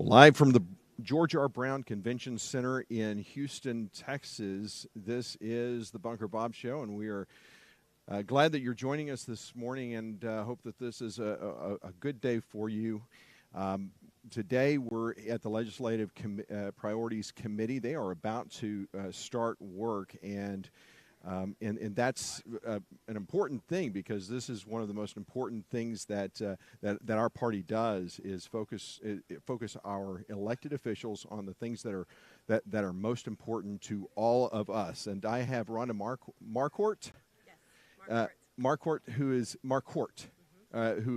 Live from the George R. Brown Convention Center in Houston, Texas, this is the Bunker Bob Show, and we are glad that you're joining us this morning and hope that this is a good day for you. Today, we're at the Legislative Priorities Committee. They are about to start work, and that's an important thing because this is one of the most important things that our party does is focus our elected officials on the things that are most important to all of us. And I have Rhonda Marquardt. Yes, Marquardt, who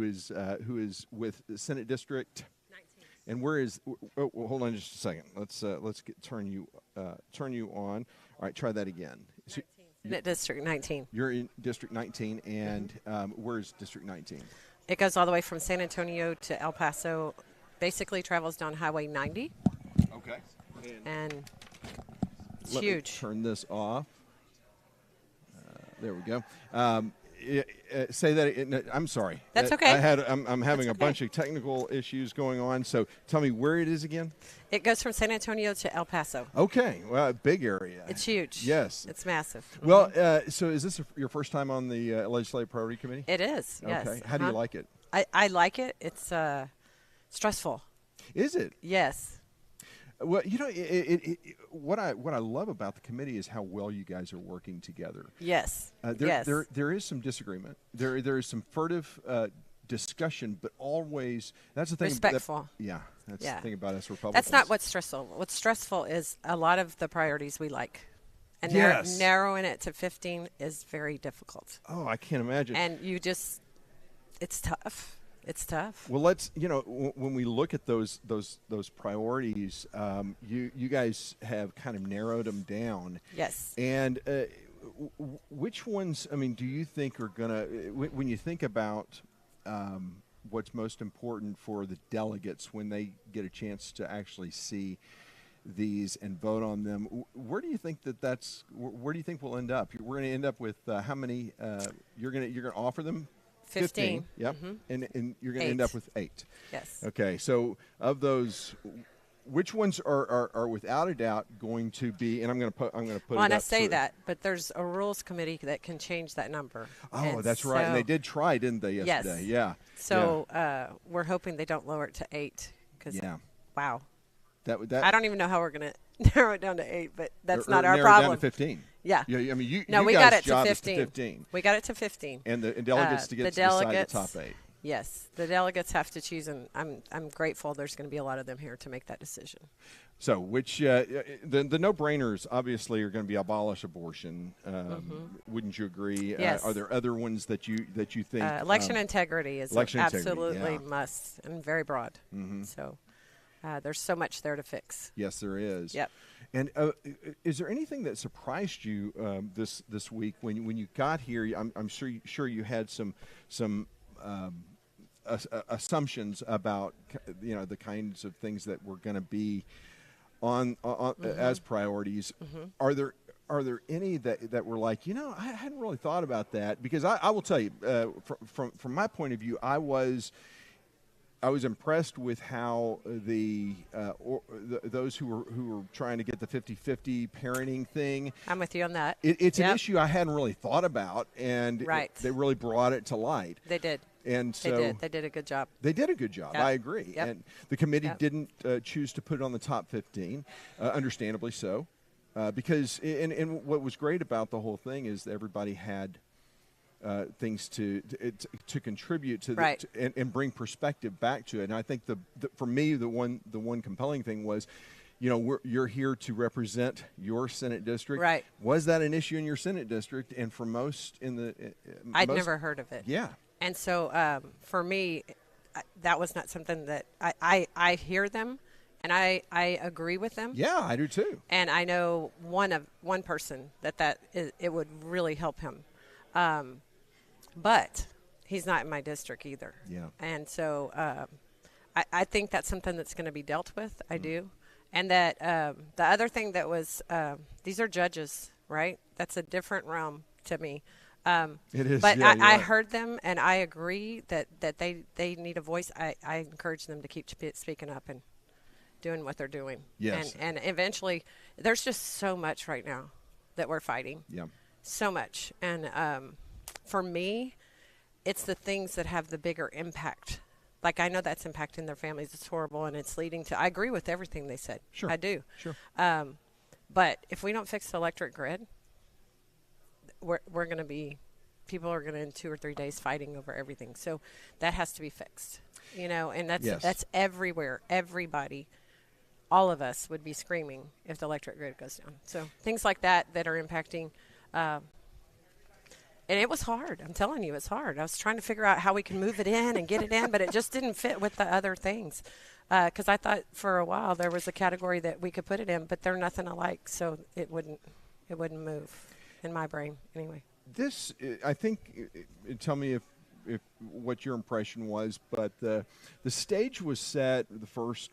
is with the Senate District 19. And where is? Oh, well, hold on just a second. Let's turn you on. All right, try that again. So, District 19. you're in District 19, and where's District 19? It goes all the way from San Antonio to El Paso. Basically, travels down Highway 90, Okay. and it's Let me huge. turn this off. There we go. Say that. I'm sorry. That's okay. I'm having That's a bunch okay. of technical issues going on. So tell me where it is again. It goes from San Antonio to El Paso. Okay. Well, a big area. It's huge. Yes. It's massive. Well, so is this your first time on the Legislative Priority Committee? It is, yes. Okay. How do you like it? I like it. It's stressful. Is it? Yes. Well, you know, what I love about the committee is how well you guys are working together. Yes. There is some disagreement. There is some furtive discussion, but always that's the thing. Respectful. That's the thing about us Republicans. That's not what's stressful. What's stressful is a lot of the priorities we like. And Yes. narrowing it to 15 is very difficult. Oh, I can't imagine. And it's tough. It's tough. Well, when we look at those priorities, you guys have kind of narrowed them down. Yes. And which ones? I mean, do you think are gonna? When you think about what's most important for the delegates when they get a chance to actually see these and vote on them, where do you think that's? Where do you think we'll end up? We're going to end up with how many? You're going to offer them 15. Yep. Mm-hmm. And you're going to end up with 8. Yes. Okay. So of those, which ones are without a doubt going to be? And I'm going to put. Well, and I say that, but there's a rules committee that can change that number. Oh, And that's right. And so- they did try, didn't they, yesterday? Yes. Yeah. So we're hoping they don't lower it to 8. Because wow, that I don't even know how we're going to narrow it down to 8, but that's not our narrow it problem. down to 15. Yeah. Yeah. I mean, you we guys' got it to job is 15. 15. We got it to 15. And the delegates to get to decide the top 8. Yes, the delegates have to choose, and I'm grateful there's going to be a lot of them here to make that decision. So, which the no-brainers obviously are going to be abolish abortion. Wouldn't you agree? Yes. Are there other ones that you think? Election integrity is election integrity, absolutely yeah. must and very broad. So there's so much there to fix. Yes, there is. Yep. And is there anything that surprised you this week when you got here? I'm sure you had some assumptions about the kinds of things that were going to be on as priorities. Are there any that were like, I hadn't really thought about that? Because I will tell you from my point of view, I was impressed with how those who were trying to get the 50-50 parenting thing. I'm with you on that. It's an issue I hadn't really thought about, and Right. they really brought it to light. They did. And so They did a good job. they did a good job. Yep. I agree. Yep. And the committee Yep. didn't choose to put it on the top 15, understandably so, because and what was great about the whole thing is that everybody had things to contribute to, Right. and bring perspective back to it. And I think for me the one compelling thing was, you're here to represent your Senate district. Right. Was that an issue in your Senate district? And for most in the I'd never heard of it. Yeah. And so for me, that was not something that I hear them, and I agree with them. Yeah, I do too. And I know one person it would really help him. But he's not in my district either. Yeah. And so I think that's something that's going to be dealt with. I do. And that the other thing that was these are judges, right? That's a different realm to me. It is. But yeah, I right. heard them, and I agree that they need a voice. I encourage them to keep speaking up. doing what they're doing. Yes. And eventually, there's just so much right now that we're fighting. Yeah. So much. And for me, it's the things that have the bigger impact. Like, I know that's impacting their families. It's horrible, and it's leading to – I agree with everything they said. Sure. I do. Sure. But if we don't fix the electric grid, we're going to be – people are going to, in 2 or 3 days, fighting over everything. So that has to be fixed, and that's everywhere. Everybody, all of us would be screaming if the electric grid goes down. So things like that are impacting. And it was hard. I'm telling you, it's hard. I was trying to figure out how we can move it in and get it in, but it just didn't fit with the other things. Because I thought for a while there was a category that we could put it in, but they're nothing alike, so it wouldn't move in my brain anyway. This, I think, tell me if what your impression was, but the stage was set the first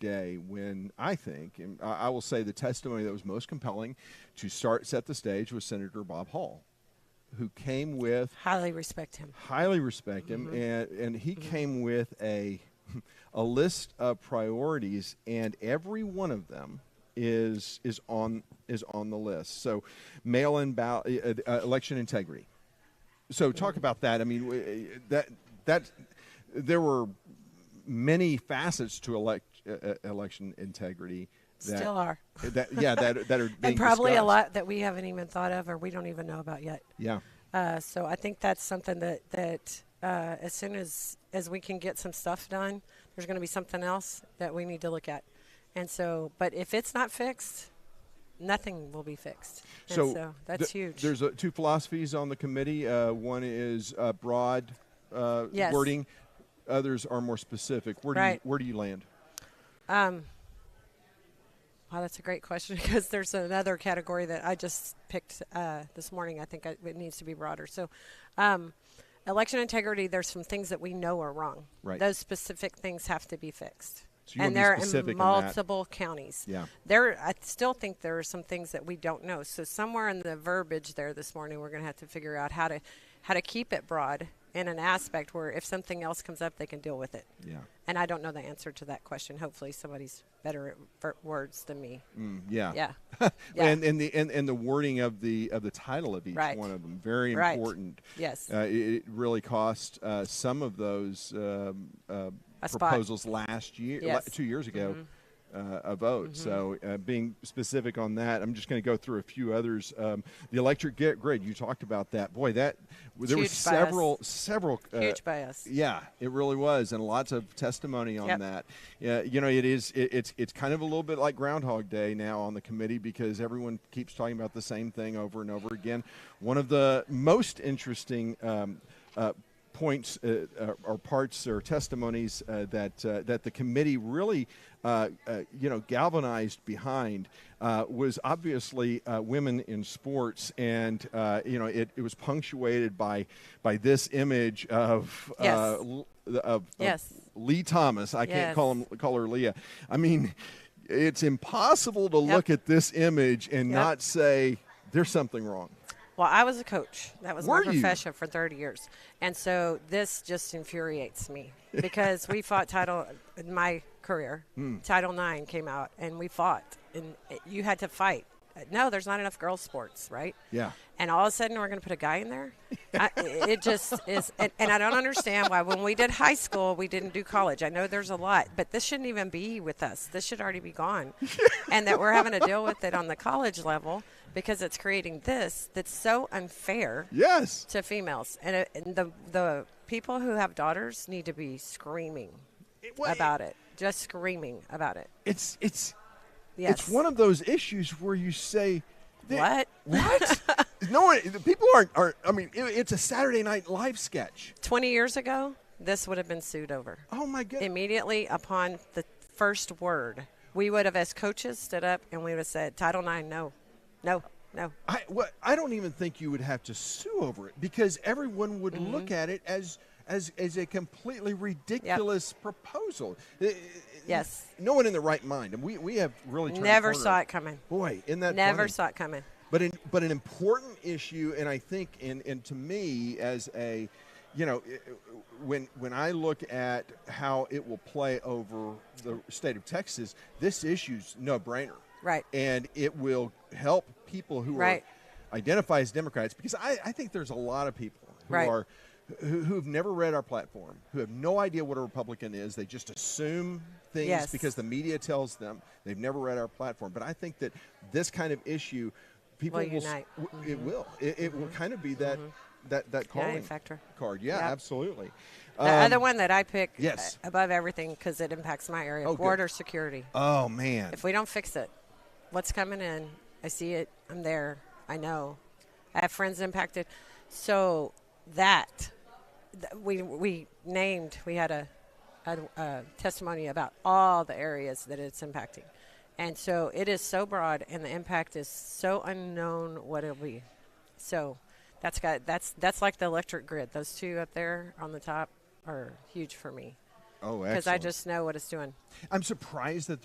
day when I think, and I will say the testimony that was most compelling to set the stage was Senator Bob Hall, who came with highly respect him, and he came with a list of priorities, and every one of them is on the list. So mail-in election integrity. So talk about that. I mean, that there were many facets to election integrity. Still are. that are being and probably discussed. A lot that we haven't even thought of or we don't even know about yet. Yeah. So I think that's something that as soon as we can get some stuff done, there's going to be something else that we need to look at. And so, but if it's not fixed, nothing will be fixed. And so that's huge. There's two philosophies on the committee. One is broad yes. wording. Others are more specific. Where do you land? Wow, that's a great question because there's another category that I just picked this morning. I think it needs to be broader. So election integrity, there's some things that we know are wrong. Right. Those specific things have to be fixed. So and they're in multiple counties. Yeah. I still think there are some things that we don't know. So somewhere in the verbiage there this morning, we're going to have to figure out how to keep it broad in an aspect where if something else comes up, they can deal with it. Yeah. And I don't know the answer to that question. Hopefully somebody's better at words than me. Yeah. Yeah. Yeah. And the wording of the title of each one of them, very important. Yes. It really cost some of those proposals last year, 2 years ago, a vote. So being specific on that, I'm just going to go through a few others. The electric grid, you talked about that. Boy, there were several huge bias. Yeah, it really was, and lots of testimony on that. Yeah, it's kind of a little bit like Groundhog Day now on the committee because everyone keeps talking about the same thing over and over again. One of the most interesting points or parts or testimonies that the committee really galvanized behind was obviously women in sports, and it was punctuated by this image of Lee Thomas. I can't call her Leah. I mean, it's impossible to look at this image and not say there's something wrong. Well, I was a coach. That was my profession for 30 years. And so this just infuriates me because we fought in my career. Title IX came out, and we fought. And you had to fight. No, there's not enough girls' sports, right? Yeah. And all of a sudden, we're going to put a guy in there? It just is. And I don't understand why when we did high school, we didn't do college. I know there's a lot, but this shouldn't even be with us. This should already be gone. And that we're having to deal with it on the college level because it's creating this that's so unfair to females. And the people who have daughters need to be screaming about it, just screaming about it. It's one of those issues where you say, What? No, people aren't. I mean, it's a Saturday Night Live sketch. 20 years ago, this would have been sued over. Oh, my goodness. Immediately upon the first word, we would have, as coaches, stood up and we would have said, Title IX, no. I don't even think you would have to sue over it because everyone would look at it as a completely ridiculous proposal. Yes. No one in the right mind. And we have really turned never saw it coming. Boy, isn't that never funny? Saw it coming. But an important issue, and I think, and to me, as a when I look at how it will play over the state of Texas, this issue's no-brainer. Right. And it will help people who Right. are identify as Democrats, because I think there's a lot of people who Right. are who've never read our platform, who have no idea what a Republican is. They just assume things Yes. because the media tells them. They've never read our platform. But I think that this kind of issue, people Will will unite. it will. It will kind of be that calling factor. card. Yeah, Yep. absolutely. The other one that I pick yes. above everything because it impacts my area, Oh, border security. Oh, man. If we don't fix it, what's coming in? I see it. I'm there. I know. I have friends impacted. So we had a testimony about all the areas that it's impacting. And so it is so broad and the impact is so unknown what it'll be. So that's like the electric grid. Those two up there on the top are huge for me. Oh, excellent. Because I just know what it's doing. I'm surprised that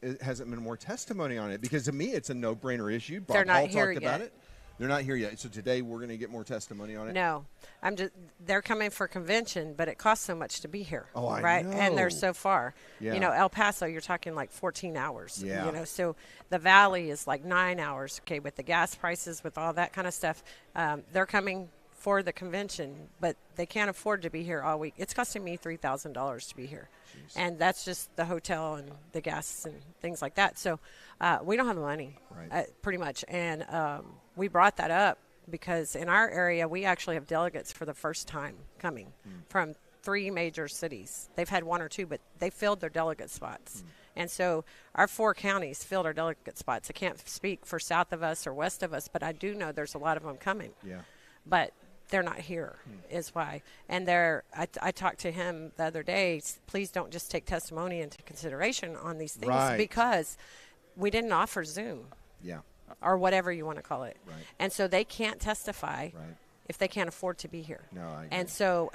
it hasn't been more testimony on it, because to me it's a no-brainer issue. Bob They're not Hall here talked about yet. it. They're not here yet. So today we're going to get more testimony on it. No, they're coming for convention, but it costs so much to be here. Oh, I right? know. And they're so far. Yeah. El Paso, you're talking like 14 hours. Yeah. So the Valley is like 9 hours. Okay, with the gas prices, with all that kind of stuff, they're coming for the convention, but they can't afford to be here all week. It's costing me $3,000 to be here. Jeez. And that's just the hotel and the gas and things like that. So we don't have the money, right. Pretty much. And we brought that up because in our area, we actually have delegates for the first time coming from 3 major cities. They've had 1 or 2, but they filled their delegate spots. And so our 4 counties filled our delegate spots. I can't speak for south of us or west of us, but I do know there's a lot of them coming. Yeah. But they're not here is why. And I talked to him the other day, please don't just take testimony into consideration on these things, right. because we didn't offer Zoom. Yeah. Or whatever you want to call it. Right. And so they can't testify right. if they can't afford to be here. No, I agree. And so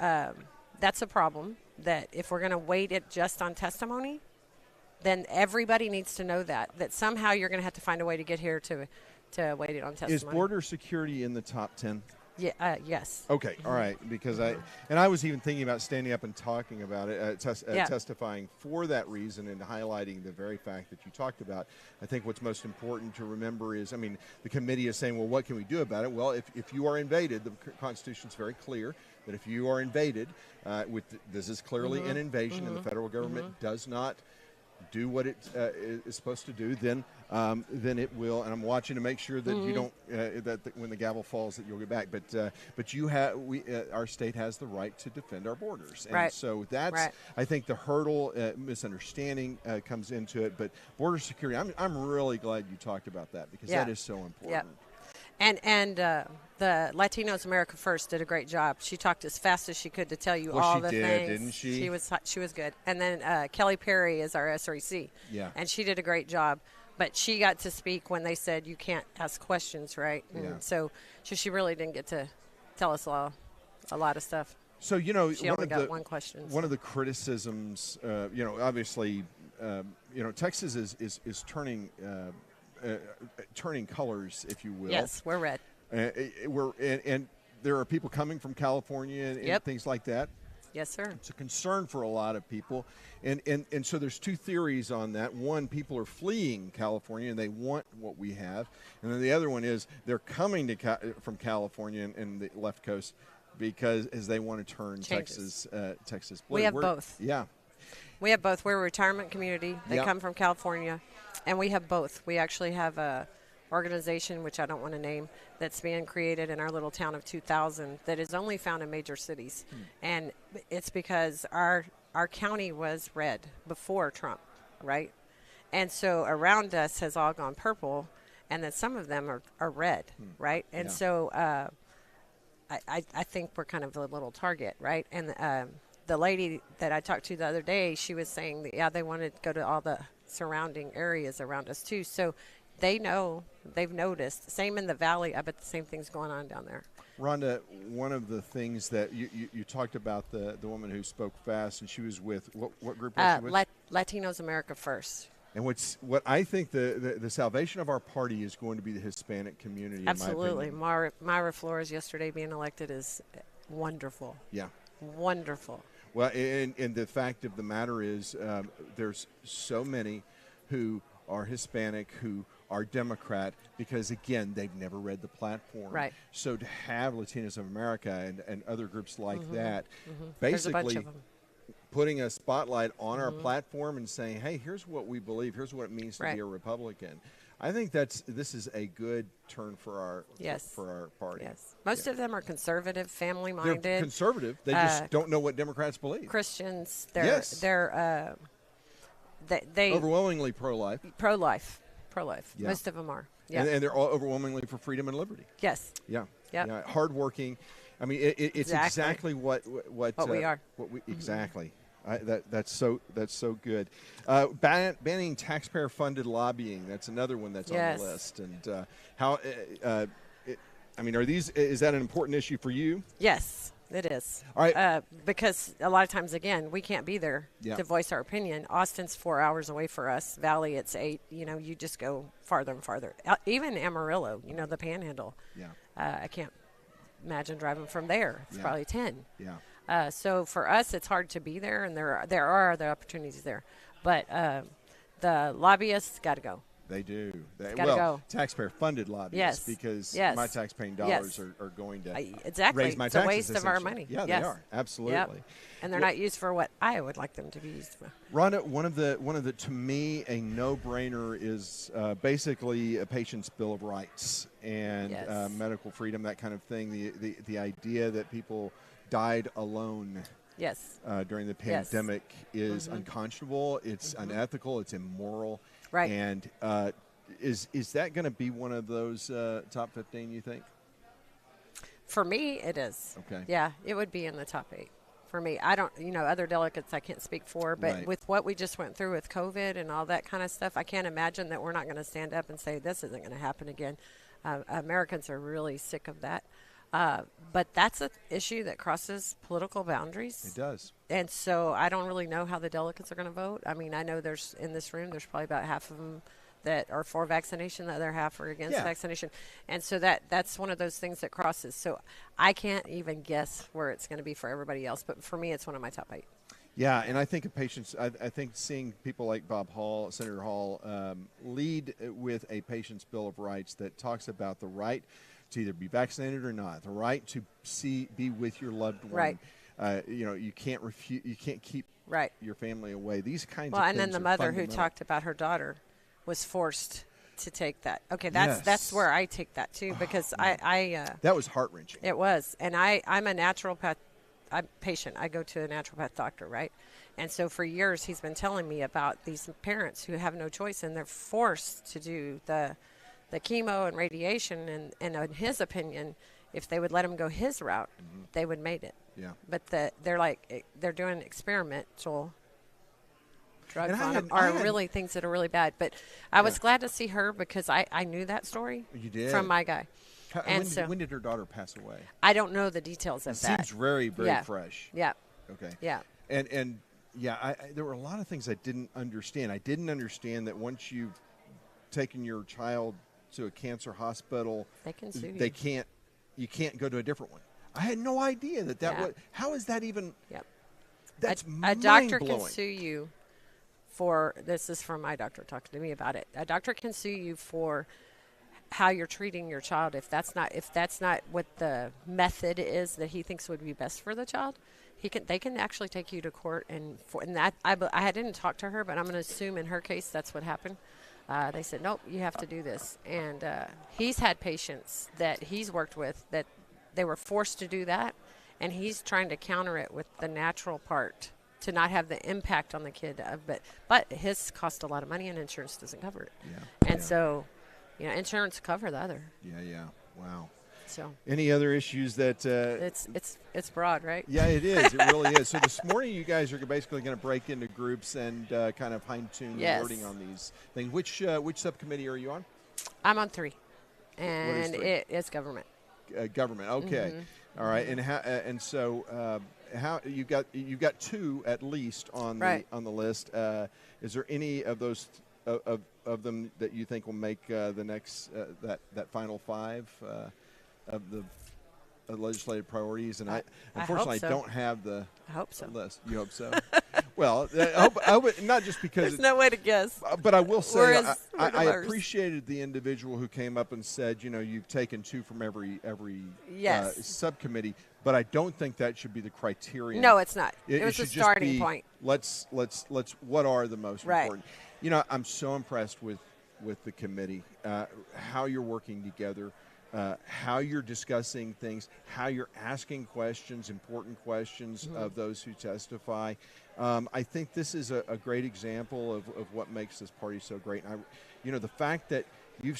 that's a problem, that if we're going to weight it just on testimony, then everybody needs to know that somehow you're going to have to find a way to get here to weight it on testimony. Is border security in the top 10? Yeah. Yes. Okay. All right. Because I was even thinking about standing up and talking about it, testifying for that reason and highlighting the very fact that you talked about. I think what's most important to remember is, the committee is saying, well, what can we do about it? Well, if you are invaded, the Constitution is very clear that if you are invaded, this is clearly an invasion, and the federal government does not do what it is supposed to do, then it will. And I'm watching to make sure that you don't that when the gavel falls that you'll get back. But our state has the right to defend our borders, and right. so that's right. I think the hurdle misunderstanding comes into it. But border security, I'm really glad you talked about that, because that is so important. Yep. And the Latinos America First did a great job. She talked as fast as she could to tell you all the things. Didn't she? She was good. And then Kelly Perry is our SREC. Yeah. And she did a great job. But she got to speak when they said you can't ask questions, right? And yeah. so she really didn't get to tell us a lot of stuff. So she only got one question. One of the criticisms, obviously, Texas is turning. Turning colors, if you will. Yes, we're red. And there are people coming from California and things like that. Yes, sir. It's a concern for a lot of people, and so there's 2 theories on that. One, people are fleeing California and they want what we have, and then the other one is they're coming from California and the left coast because as they want to turn Texas blue. We have both. Yeah. We have both. We're a retirement community. They come from California, and we have both. We actually have a organization, which I don't want to name, that's being created in our little town of 2,000 that is only found in major cities. And it's because our county was red before Trump, right? And so around us has all gone purple, and then some of them are red, right? And so I think we're kind of a little target, right? And the lady that I talked to the other day, she was saying that, they wanted to go to all the surrounding areas around us too. So they know, they've noticed. Same in the Valley. I bet the same thing's going on down there. Rhonda, one of the things that you talked about, the woman who spoke fast, and she was with, what group was she with? Latinos America First. And what I think the salvation of our party is going to be the Hispanic community. Absolutely. In my opinion. Myra Flores yesterday being elected is wonderful. Yeah. Wonderful. Well, and the fact of the matter is there's so many who are Hispanic, who are Democrat, because, again, they've never read the platform. Right. So to have Latinos of America and other groups like that, There's a bunch basically of them. putting a spotlight on our platform and saying, hey, here's what we believe, here's what it means to be a Republican. I think this is a good turn for our for our party. Yes. Most of them are conservative, family-minded. They're conservative. They just don't know what Democrats believe. Christians. Yes. They're they overwhelmingly pro-life. Pro-life. Yeah. Most of them are. Yeah. And they're all overwhelmingly for freedom and liberty. Yes. Yeah. Yep. Yeah. Hardworking. I mean, it's exactly what we are. What we exactly. That's so good. Banning taxpayer-funded lobbying. That's another one that's on the list. And is that an important issue for you? Yes, it is. All right. Because a lot of times, again, we can't be there to voice our opinion. Austin's 4 hours away for us. Valley, it's 8. You just go farther and farther. Even Amarillo, the Panhandle. Yeah. I can't imagine driving from there. It's probably 10. Yeah. So for us, it's hard to be there, and there are other opportunities there. But the lobbyists got to go. They do. Gotta go. Taxpayer-funded lobbyists, because my tax-paying dollars are going to raise my taxes. It's a waste of our money. Yeah, they are. Absolutely. Yep. And they're not used for what I would like them to be used for. Rhonda, one of the to me a no-brainer is basically a patient's bill of rights and medical freedom, that kind of thing. The idea that people died alone during the pandemic is unconscionable. It's unethical. It's immoral. Right. And is that going to be one of those top 15, you think? For me, it is. Okay. Yeah, it would be in the top 8. For me, I don't, other delegates I can't speak for, but with what we just went through with COVID and all that kind of stuff, I can't imagine that we're not going to stand up and say this isn't going to happen again. Americans are really sick of that. But that's an issue that crosses political boundaries. It does. And so I don't really know how the delegates are going to vote. I mean, I know in this room, there's probably about half of them that are for vaccination, the other half are against vaccination. And so that's one of those things that crosses. So I can't even guess where it's going to be for everybody else. But for me, it's one of my top 8. Yeah, and I think I think seeing people like Bob Hall, Senator Hall, lead with a patient's bill of rights that talks about the right to either be vaccinated or not, the right to be with your loved one. Right. You can't refuse, you can't keep your family away. These kinds of things. Well, and then the mother who talked about her daughter was forced to take that. Okay, that's where I take that too, because I that was heart-wrenching. It was, and I'm a naturopath patient. I go to a naturopath doctor, right? And so for years he's been telling me about these parents who have no choice and they're forced to do the chemo and radiation, and in his opinion, if they would let him go his route, they would made it. Yeah. But they're doing experimental drugs on them, are really things that are really bad. But I was glad to see her because I knew that story. You did? From my guy. When did her daughter pass away? I don't know the details of that. Seems very, very fresh. Yeah. Okay. Yeah. And there were a lot of things I didn't understand. I didn't understand that once you've taken your child to a cancer hospital, they can sue you. You can't go to a different one. I had no idea that was. How is that even? Yep. That's a doctor mind-blowing. Can sue you for. This is from my doctor talking to me about it. A doctor can sue you for how you're treating your child if that's not what the method is that he thinks would be best for the child. They can actually take you to court, and that I didn't talk to her, but I'm going to assume in her case that's what happened. They said, nope, you have to do this. And he's had patients that he's worked with that they were forced to do that, and he's trying to counter it with the natural part to not have the impact on the kid. But his cost a lot of money, and insurance doesn't cover it. Yeah. And so, insurance cover the other. Yeah. Wow. So any other issues that it's broad, right? Yeah, it is. It really is. So this morning you guys are basically going to break into groups and kind of fine-tune the wording on these things. Which subcommittee are you on? I'm on 3, and it's government. Government. Okay. Mm-hmm. All right. And so how you've got 2 at least on the list. Is there any of those of them that you think will make the next that final 5 of the legislative priorities, and I I unfortunately hope so. don't have the I hope so. list. You hope so? Well, I hope not just because There's no way to guess. but I will say We're I diverse. appreciated the individual who came up and said, you've taken 2 from every Yes. subcommittee, but I don't think that should be the criterion. No, it's not. It It was should a just starting be, point. Let's what are the most Right. important? I'm so impressed with the committee, how you're working together. How you're discussing things, how you're asking questions, important questions of those who testify. I think this is a great example of what makes this party so great. And the fact that you're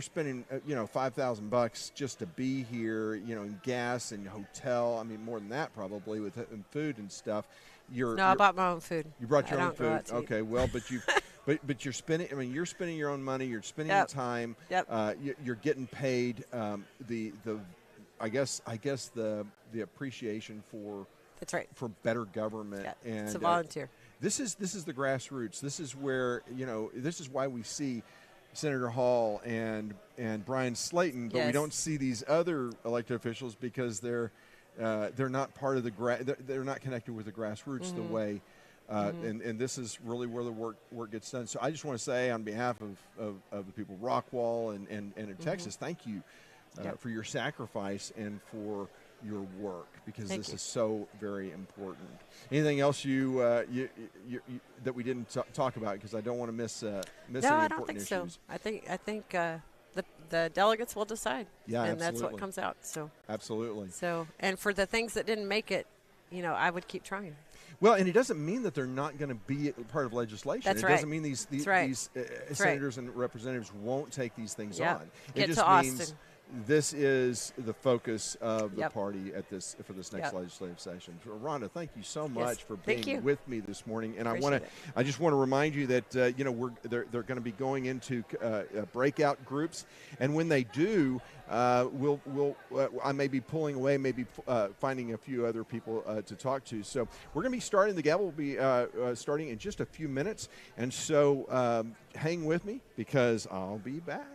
spending $5,000 just to be here, in gas and hotel. I mean, more than that probably with and food and stuff. I bought my own food. You brought your I own don't go food. out to eat. Okay, well, but you. But you're spending. I mean, you're spending your own money. You're spending Yep. the time. Yep. You're getting paid. I guess the appreciation for That's right. for better government. Yeah. And It's a volunteer. this is the grassroots. This is where this is why we see Senator Hall and Brian Slayton, but we Yes. don't see these other elected officials because they're not part of they're not connected with the grassroots the way. And this is really where the work gets done. So I just want to say on behalf of the people of Rockwall and in Texas, thank you for your sacrifice and for your work, because Thank this you. is so very important. Anything else you that we didn't talk about, because I don't want to miss No, any I important don't think issues. so. I think the delegates will decide. Yeah, and that's what absolutely. comes out. So Absolutely. and for the things that didn't make it, I would keep trying. Well, and it doesn't mean that they're not going to be part of legislation. That's it right. doesn't mean these That's right. senators and representatives won't take these things Yep. on. Get it to just means Austin. this is the focus of the Yep. party for this next Yep. legislative session. So, Rhonda, thank you so Yes. much for Thank being you. with me this morning. And Appreciate it. I just want to remind you that they're going to be going into breakout groups, and when they do, I may be pulling away, maybe finding a few other people to talk to. So we're going to be starting. The gavel will be starting in just a few minutes, and so hang with me because I'll be back.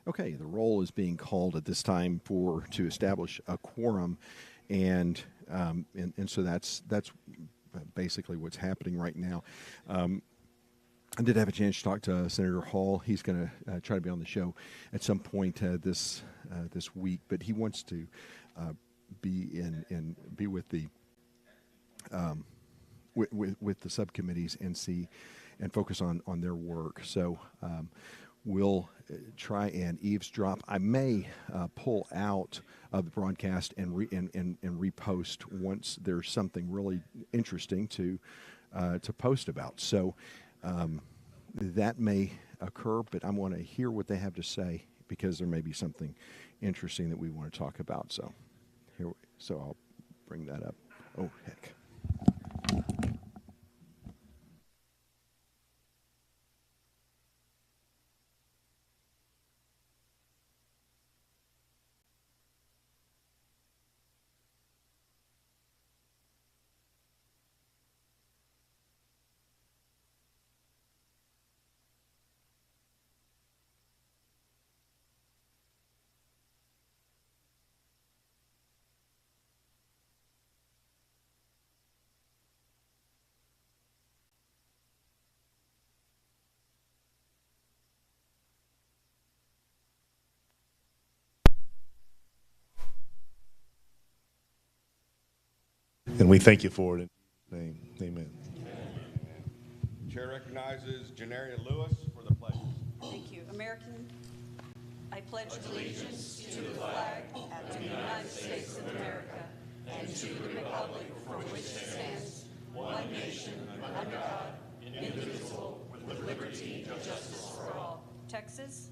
Okay, the roll is being called at this time to establish a quorum, and so that's basically what's happening right now. I did have a chance to talk to Senator Hall. He's going to try to be on the show at some point this week, but he wants to be with the with the subcommittees and focus on their work. So we'll try and eavesdrop. I may pull out of the broadcast and repost once there's something really interesting to post about. So that may occur, but I want to hear what they have to say because there may be something interesting that we want to talk about. So I'll bring that up. Oh, heck. And we thank you for it. In Jesus' name, amen. Chair recognizes Janaria Lewis for the pledge. Thank you. I pledge allegiance to the flag of the United States of America and to the republic for which it stands, one nation, under God, indivisible, with liberty and justice for all. Texas?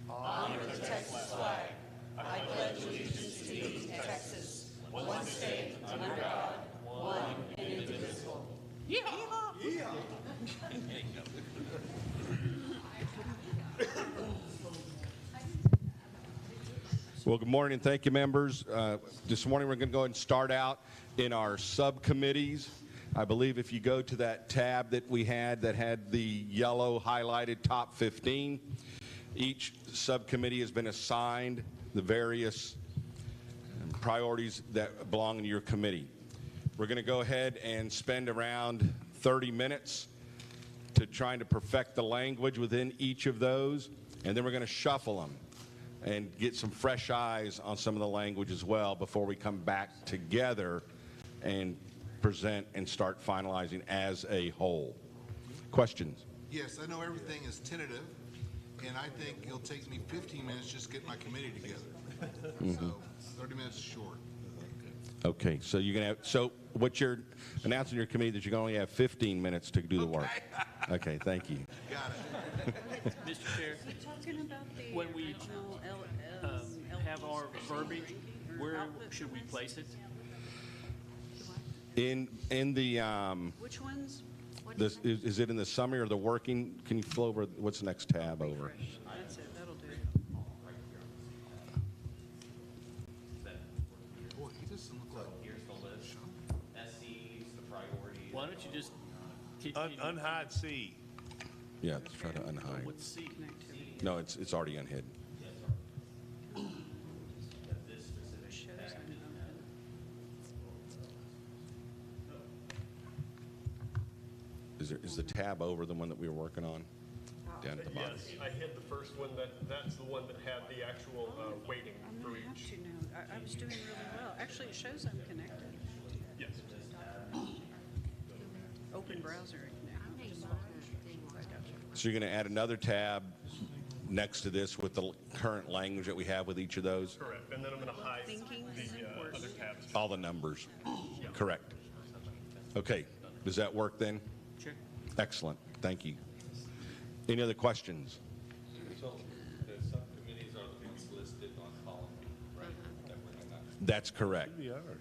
Honor the Texas flag. I pledge allegiance to thee, Texas, one state, under God, one and indivisible. Yeehaw! Yeehaw! Well, good morning and thank you, members. This morning we're going to go ahead and start out in our subcommittees. I believe if you go to that tab that we had that had the yellow highlighted top 15, each subcommittee has been assigned the various priorities that belong in your committee. We're going to go ahead and spend around 30 minutes to trying to perfect the language within each of those, and then we're going to shuffle them and get some fresh eyes on some of the language as well before we come back together and present and start finalizing as a whole. Questions? Yes, I know everything is tentative, and I think it'll take me 15 minutes just to get my committee together. So 30 minutes is short. Okay, so you're going to have, so what you're announcing your committee that you're going to only have 15 minutes to do the work. Okay, thank you. Got it. Mr. Chair, Talking about the when we original have our verbiage, where should we place it? In the Which ones? is it in the summary or the working? Can you flow over what's the next tab over? That's it, that'll do. Boy, he doesn't look like Here's the list. SCs, the priorities. Why don't you just Unhide C. Yeah, let's try to unhide. what's C? No, it's already unhidden. This specific tag. Is the tab over the one that we were working on? Down at the bottom. Yes, I hit the first one. That's the one that had the actual weighting I'm for gonna have each. to now. I was doing really well. Actually, it shows I'm connected. Yes. Open browser. So you're going to add another tab next to this with the current language that we have with each of those? Correct. And then I'm going to hide Thinking the is important. other tabs. All the numbers. Correct. Okay. Does that work then? Sure. Excellent. Thank you. Any other questions? So the subcommittees are the ones listed on column B, right? That we're gonna- That's correct.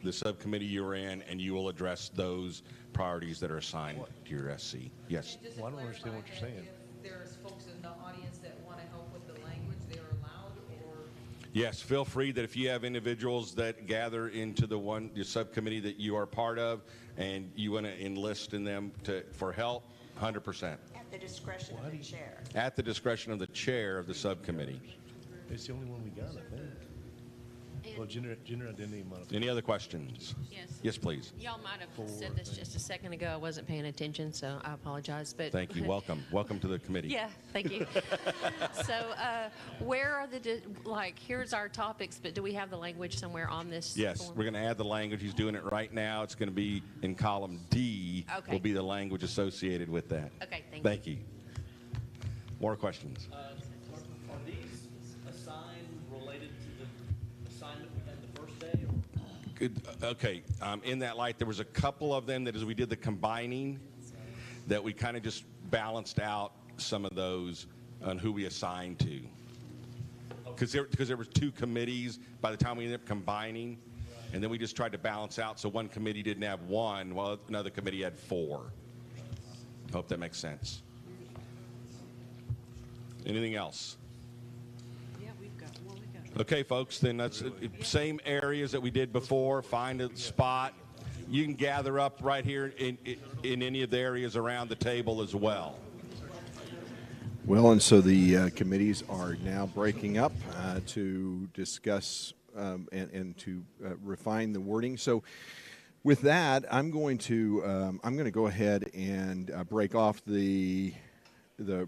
The subcommittee you're in, and you will address those priorities that are assigned to your SC. Yes. Well, I don't understand what you're saying. If there's folks in the audience that want to help with the language, they are allowed, or? Yes, feel free that if you have individuals that gather into the subcommittee that you are part of, and you want to enlist in them for help, 100%. At the discretion of the chair. At the discretion of the chair of the subcommittee. It's the only one we got, I think. Well, gender identity modification. Any other questions? Yes. Yes, please. Y'all might have said this just a second ago. I wasn't paying attention, so I apologize. But Thank you. Welcome. Welcome to the committee. Yeah, thank you. So, where are here's our topics, but do we have the language somewhere on this? Yes, form? we're going to add the language. He's doing it right now. It's going to be in column D. Okay. Will be the language associated with that. Okay, Thank you. More questions? Are these assigned related to the assignment we had the first day? Or? Good. Okay. In that light, there was a couple of them that as we did the combining, that we kind of just balanced out some of those on who we assigned to. Because there was two committees by the time we ended up combining, and then we just tried to balance out so one committee didn't have one while another committee had four. Hope that makes sense. Anything else? Yeah, we've got. Okay, folks, then that's same areas that we did before. Find a spot. You can gather up right here in any of the areas around the table as well. Well, and so the committees are now breaking up to discuss and to refine the wording. So with that, I'm going to go ahead and break off the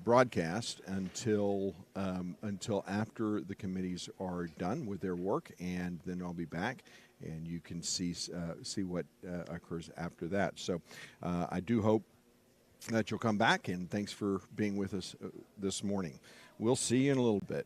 broadcast until after the committees are done with their work, and then I'll be back, and you can see what occurs after that. So I do hope that you'll come back, and thanks for being with us this morning. We'll see you in a little bit.